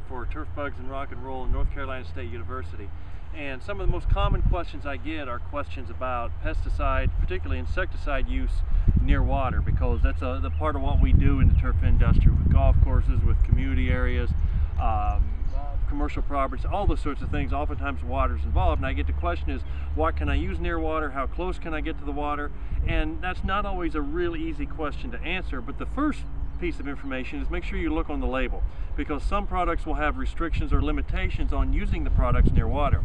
for Turf Bugs and Rock and Roll in North Carolina State University. And some of the most common questions I get are questions about pesticide, particularly insecticide use near water, because that's the part of what we do in the turf industry with golf courses, with community areas, commercial properties, all those sorts of things. Oftentimes water is involved, and I get the question is, what can I use near water? How close can I get to the water? And that's not always a really easy question to answer, but the first piece of information is make sure you look on the label, because some products will have restrictions or limitations on using the products near water.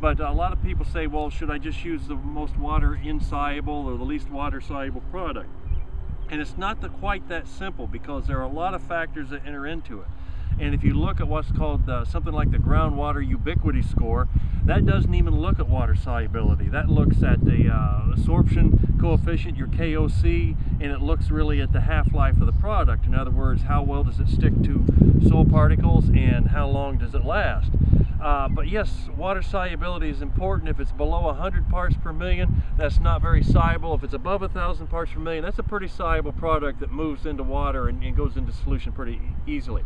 But a lot of people say, well, should I just use the most water insoluble or the least water soluble product? And it's not quite that simple, because there are a lot of factors that enter into it. And if you look at what's called something like the groundwater ubiquity score, that doesn't even look at water solubility. That looks at the absorption coefficient, your KOC, and it looks really at the half-life of the product. In other words, how well does it stick to soil particles and how long does it last? But yes, water solubility is important. If it's below 100 parts per million, that's not very soluble. If it's above 1,000 parts per million, that's a pretty soluble product that moves into water and goes into solution pretty easily.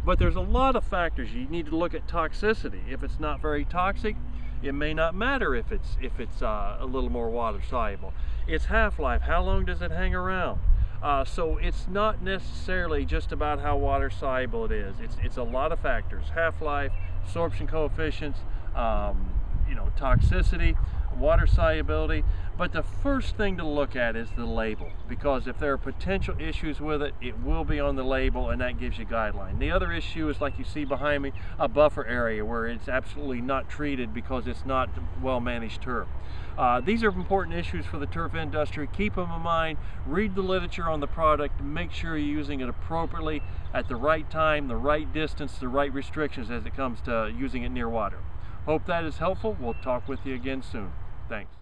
But there's a lot of factors. You need to look at toxicity. If it's not very toxic, it may not matter if it's a little more water soluble. Its half-life, how long does it hang around? So it's not necessarily just about how water soluble it is. It's a lot of factors: half-life, absorption coefficients, toxicity, water solubility. But the first thing to look at is the label, because if there are potential issues with it, it will be on the label, and that gives you guideline. The other issue is, like you see behind me, a buffer area where it's absolutely not treated because it's not well managed turf. These are important issues for the turf industry. Keep them in mind. Read the literature on the product. Make sure you're using it appropriately at the right time, the right distance, the right restrictions as it comes to using it near water. Hope that is helpful. We'll talk with you again soon. Thanks.